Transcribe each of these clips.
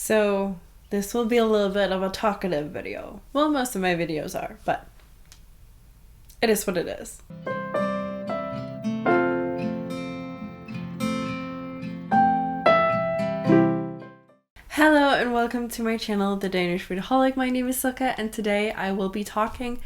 So this will be a little bit of a talkative video. Well, most of my videos are, but it is what it is. Hello and welcome to my channel, The Danish Foodaholic. My name is Suka and today I will be talking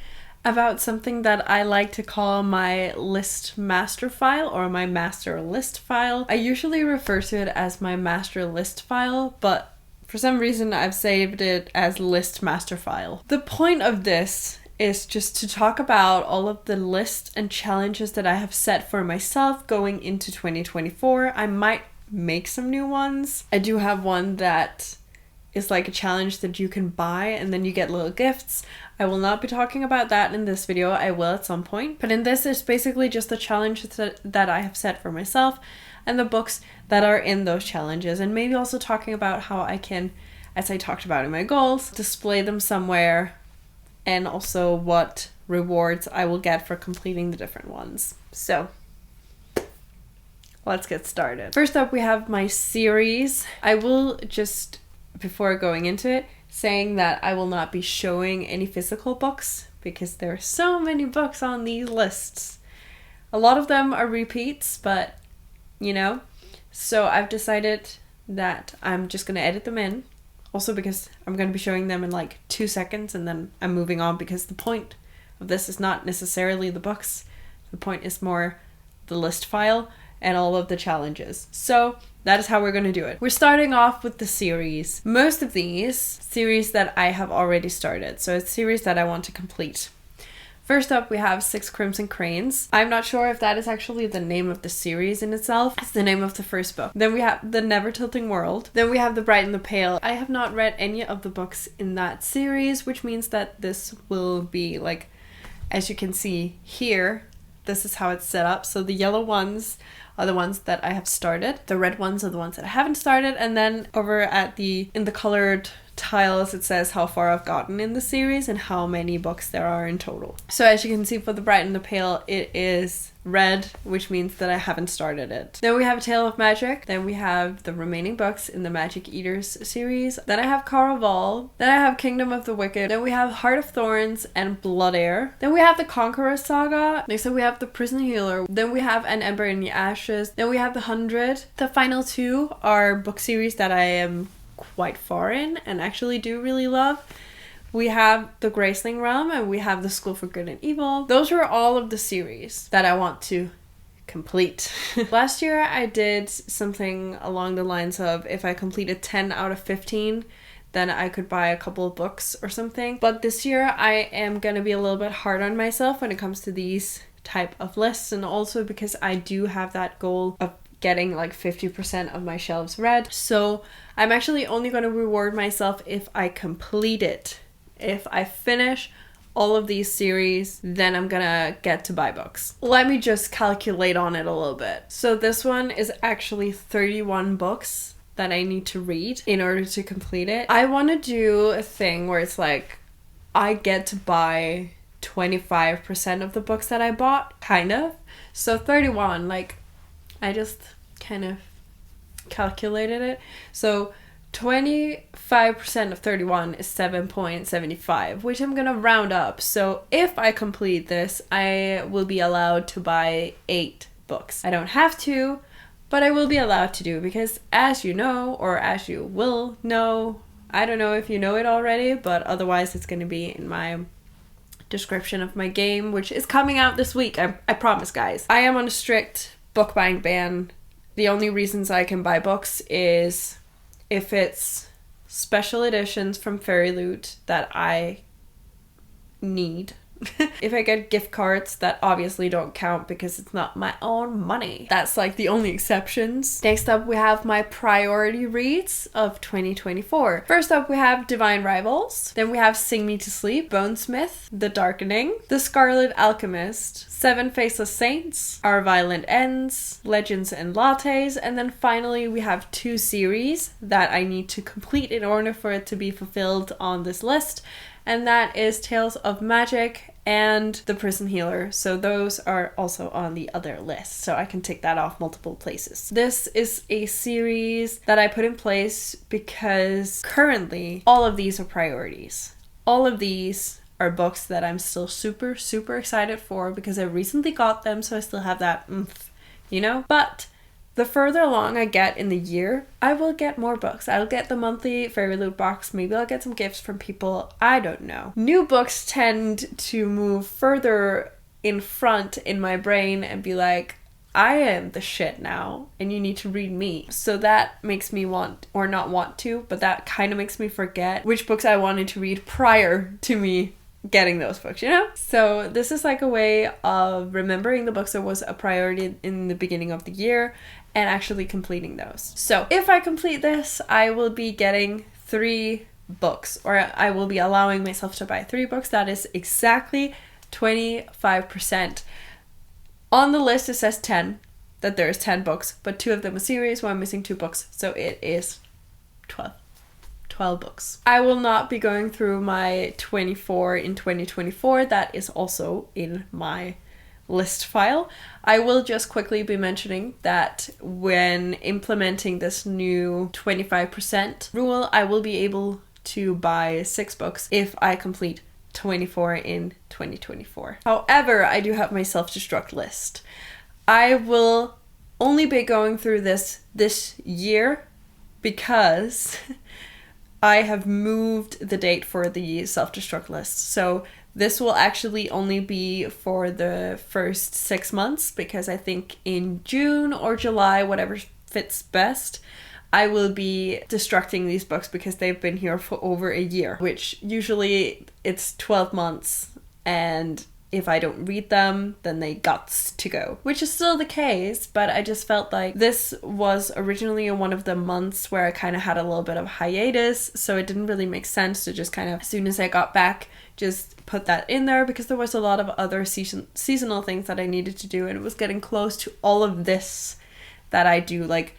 about something that I like to call my list master file or my master list file. I usually refer to it as my master list file, but for some reason I've saved it as list master file. The point of this is just to talk about all of the lists and challenges that I have set for myself going into 2024. I might make some new ones. I do have one that is like a challenge that you can buy and then you get little gifts. I will not be talking about that in this video. I will at some point. But in this, it's basically just the challenges that I have set for myself and the books that are in those challenges. And maybe also talking about how I can, as I talked about in my goals, display them somewhere and also what rewards I will get for completing the different ones. So let's get started. First up, we have my series. I will just, before going into it, saying that I will not be showing any physical books because there are so many books on these lists. A lot of them are repeats, but you know, so I've decided that I'm just going to edit them in. Also because I'm going to be showing them in like 2 seconds and then I'm moving on, because the point of this is not necessarily the books. The point is more the list file and all of the challenges. So that is how we're going to do it. We're starting off with the series. Most of these series that I have already started. So it's series that I want to complete. First up, we have 6 Crimson Cranes. I'm not sure if that is actually the name of the series in itself. It's the name of the first book. Then we have The Never Tilting World. Then we have The Bright and the Pale. I have not read any of the books in that series, which means that this will be like, as you can see here, this is how it's set up. So the yellow ones are the ones that I have started. The red ones are the ones that I haven't started. And then over at in the colored tiles, it says how far I've gotten in the series and how many books there are in total. So as you can see, for The Bright and the Pale, it is red, which means that I haven't started it. Then we have A Tale of Magic. Then we have the remaining books in the Magic Eaters series. Then I have Caraval. Then I have Kingdom of the Wicked. Then we have Heart of Thorns and Blood Heir. Then we have the Conqueror Saga. Next up we have The Prison Healer. Then we have An Ember in the Ashes. Then we have The 100. The final 2 are book series that I am quite far in and actually do really love. We have The Graceling Realm and we have The School for Good and Evil. Those are all of the series that I want to complete. Last year I did something along the lines of if I completed 10 out of 15, then I could buy a couple of books or something. But this year I am going to be a little bit hard on myself when it comes to these type of lists, and also because I do have that goal of getting like 50% of my shelves read. So I'm actually only going to reward myself if I complete it. If I finish all of these series, then I'm gonna get to buy books. Let me just calculate on it a little bit. So this one is actually 31 books that I need to read in order to complete it. I want to do a thing where it's like I get to buy 25% of the books that I bought, kind of. So 31, like I just kind of calculated it. So 25% of 31 is 7.75, which I'm gonna round up. So if I complete this, I will be allowed to buy 8 books. I don't have to, but I will be allowed to do, because as you know, or as you will know, I don't know if you know it already, but otherwise it's gonna be in my description of my game, which is coming out this week. I promise, guys. I am on a strict book buying ban. The only reasons I can buy books is if it's special editions from Fairy Loot that I need. If I get gift cards, that obviously don't count because it's not my own money. That's like the only exceptions. Next up, we have my priority reads of 2024. First up, we have Divine Rivals. Then we have Sing Me to Sleep, Bonesmith, The Darkening, The Scarlet Alchemist, Seven Faceless Saints, Our Violent Ends, Legends and Lattes, and then finally we have 2 series that I need to complete in order for it to be fulfilled on this list, and that is Tales of Magic and The Prison Healer. So those are also on the other list. So I can tick that off multiple places. This is a series that I put in place because currently all of these are priorities. All of these are books that I'm still super, super excited for because I recently got them, so I still have that oomph, you know? But the further along I get in the year, I will get more books. I'll get the monthly Fairy Loot box. Maybe I'll get some gifts from people. I don't know. New books tend to move further in front in my brain and be like, I am the shit now and you need to read me. So that makes me want, or not want to, but that kind of makes me forget which books I wanted to read prior to me getting those books, you know? So this is like a way of remembering the books that was a priority in the beginning of the year and actually completing those. So if I complete this, I will be getting 3 books, or I will be allowing myself to buy 3 books. That is exactly 25%. On the list it says 10, that there's 10 books, but 2 of them are series, 1 missing 2 books, so it is 12 books. I will not be going through my 24 in 2024. That is also in my list file. I will just quickly be mentioning that when implementing this new 25% rule, I will be able to buy 6 books if I complete 24 in 2024. However, I do have my self-destruct list. I will only be going through this year because I have moved the date for the self-destruct list. So this will actually only be for the first 6 months, because I think in June or July, whatever fits best, I will be destructing these books because they've been here for over a year, which usually it's 12 months, and if I don't read them, then they got to go, which is still the case, but I just felt like this was originally in one of the months where I kind of had a little bit of hiatus, so it didn't really make sense to just kind of, as soon as I got back, just put that in there, because there was a lot of other seasonal things that I needed to do, and it was getting close to all of this that I do, like,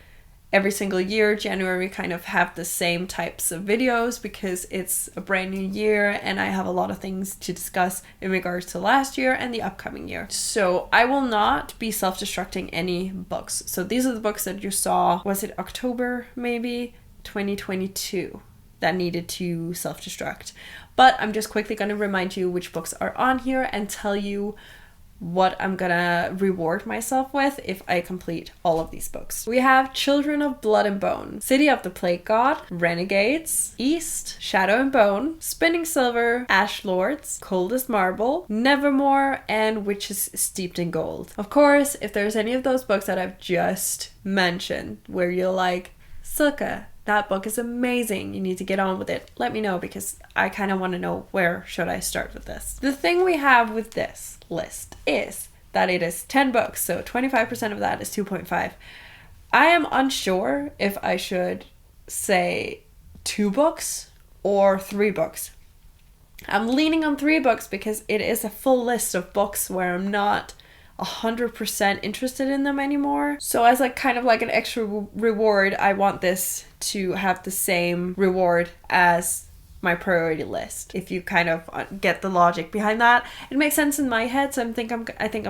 every single year. January kind of have the same types of videos because it's a brand new year and I have a lot of things to discuss in regards to last year and the upcoming year. So I will not be self-destructing any books. So these are the books that you saw, was it October maybe 2022, that needed to self-destruct. But I'm just quickly going to remind you which books are on here and tell you what I'm gonna reward myself with if I complete all of these books. We have Children of Blood and Bone, City of the Plague God, Renegades, East, Shadow and Bone, Spinning Silver, Ash Lords, Cold as Marble, Nevermore, and Witches Steeped in Gold. Of course, if there's any of those books that I've just mentioned where you're like, Silka, that book is amazing, you need to get on with it, let me know, because I kind of want to know where should I start with this. The thing we have with this list is that it is 10 books, so 25% of that is 2.5. I am unsure if I should say 2 books or 3 books. I'm leaning on 3 books because it is a full list of books where I'm not 100% interested in them anymore. So as like kind of like an extra reward, I want this to have the same reward as my priority list. If you kind of get the logic behind that, it makes sense in my head. So I think I'm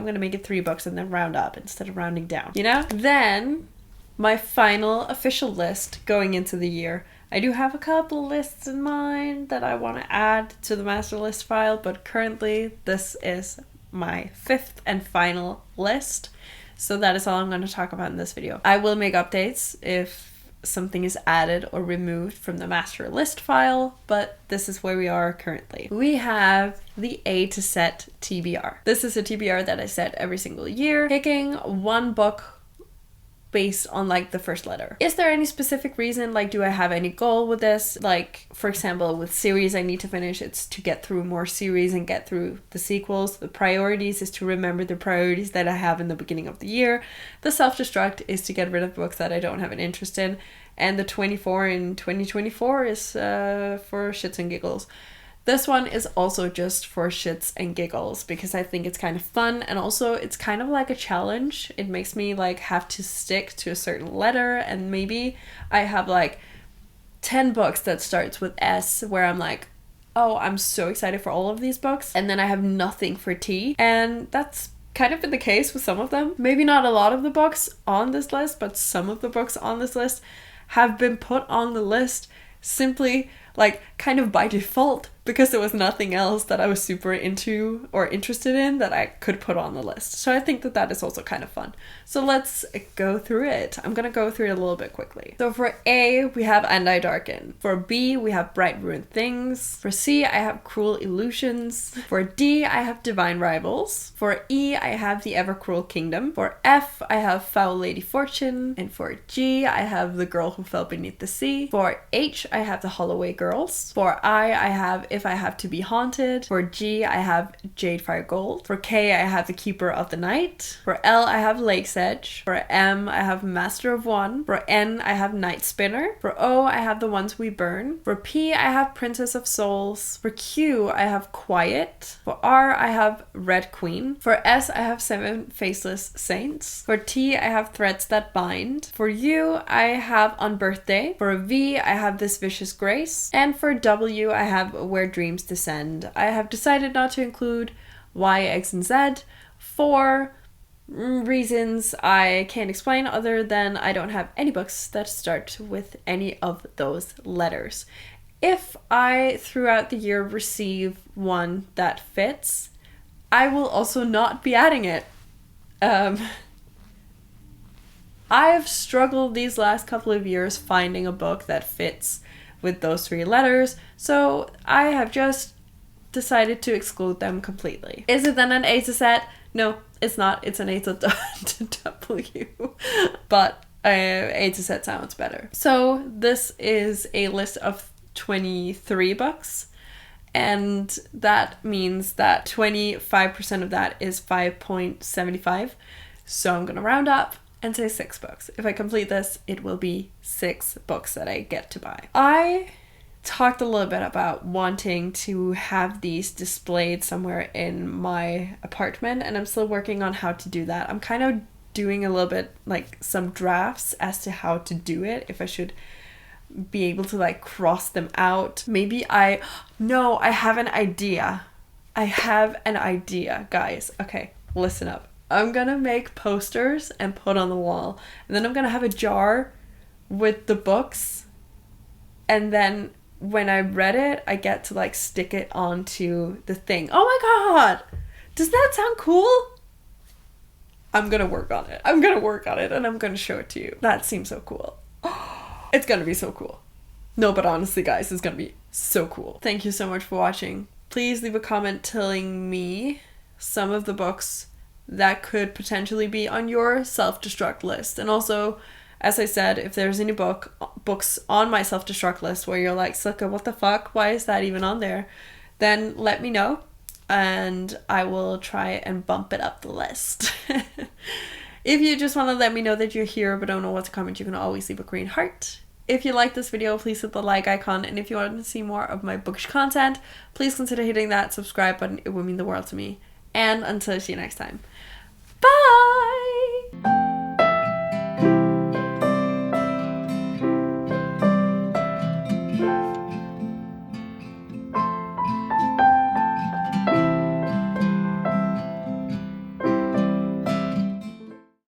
gonna make it 3 books and then round up instead of rounding down, you know? Then my final official list going into the year. I do have a couple lists in mind that I want to add to the master list file, but currently this is my 5th and final list. So that is all I'm going to talk about in this video. I will make updates if something is added or removed from the master list file, but this is where we are currently. We have the A to set TBR. This is a TBR that I set every single year, picking 1 book based on like the first letter. Is there any specific reason? Like, do I have any goal with this? Like, for example, with series I need to finish, it's to get through more series and get through the sequels. The priorities is to remember the priorities that I have in the beginning of the year. The self-destruct is to get rid of books that I don't have an interest in. And the 24 in 2024 is for shits and giggles. This one is also just for shits and giggles because I think it's kind of fun, and also it's kind of like a challenge. It makes me like have to stick to a certain letter, and maybe I have like 10 books that starts with S where I'm like, oh, I'm so excited for all of these books, and then I have nothing for tea. And that's kind of been the case with some of them. Maybe not a lot of the books on this list, but some of the books on this list have been put on the list simply like kind of by default, because there was nothing else that I was super into or interested in that I could put on the list. So I think that that is also kind of fun. So let's go through it. I'm gonna go through it a little bit quickly. So for A, we have And I Darken. For B, we have Bright Ruined Things. For C, I have Cruel Illusions. For D, I have Divine Rivals. For E, I have The Ever Cruel Kingdom. For F, I have Foul Lady Fortune. And for G, I have The Girl Who Fell Beneath the Sea. For H, I have The Holloway Girls. For I have If I Have to Be Haunted. For G, I have Jadefire Gold. For K, I have The Keeper of the Night. For L, I have Lake's Edge. For M, I have Master of One. For N, I have Night Spinner. For O, I have The Ones We Burn. For P, I have Princess of Souls. For Q, I have Quiet. For R, I have Red Queen. For S, I have Seven Faceless Saints. For T, I have Threads That Bind. For U, I have On Birthday. For V, I have This Vicious Grace. And for W, I have Where Dreams Descend. I have decided not to include Y, X, and Z for reasons I can't explain, other than I don't have any books that start with any of those letters. If I throughout the year receive one that fits, I will also not be adding it. I've struggled these last couple of years finding a book that fits with those 3 letters, so I have just decided to exclude them completely. Is it then an A to Z? No, it's not. It's an A to W. But A to Z sounds better. So this is a list of 23 books, and that means that 25% of that is 5.75. So I'm gonna round up and say 6 books. If I complete this, it will be 6 books that I get to buy. I talked a little bit about wanting to have these displayed somewhere in my apartment, and I'm still working on how to do that. I'm kind of doing a little bit like some drafts as to how to do it, if I should be able to like cross them out. Maybe I have an idea. I have an idea, guys. Okay, listen up. I'm gonna make posters and put on the wall, and then I'm gonna have a jar with the books, and then when I read it, I get to like stick it onto the thing. Oh my god! Does that sound cool? I'm gonna work on it. I'm gonna work on it, and I'm gonna show it to you. That seems so cool. It's gonna be so cool. No, but honestly, guys, it's gonna be so cool. Thank you so much for watching. Please leave a comment telling me some of the books that could potentially be on your self-destruct list. And also, as I said, if there's any books on my self-destruct list where you're like, Silka, what the fuck? Why is that even on there? Then let me know, and I will try and bump it up the list. If you just want to let me know that you're here but don't know what to comment, you can always leave a green heart. If you like this video, please hit the like icon, and if you want to see more of my bookish content, please consider hitting that subscribe button. It would mean the world to me. And until I see you next time. Bye!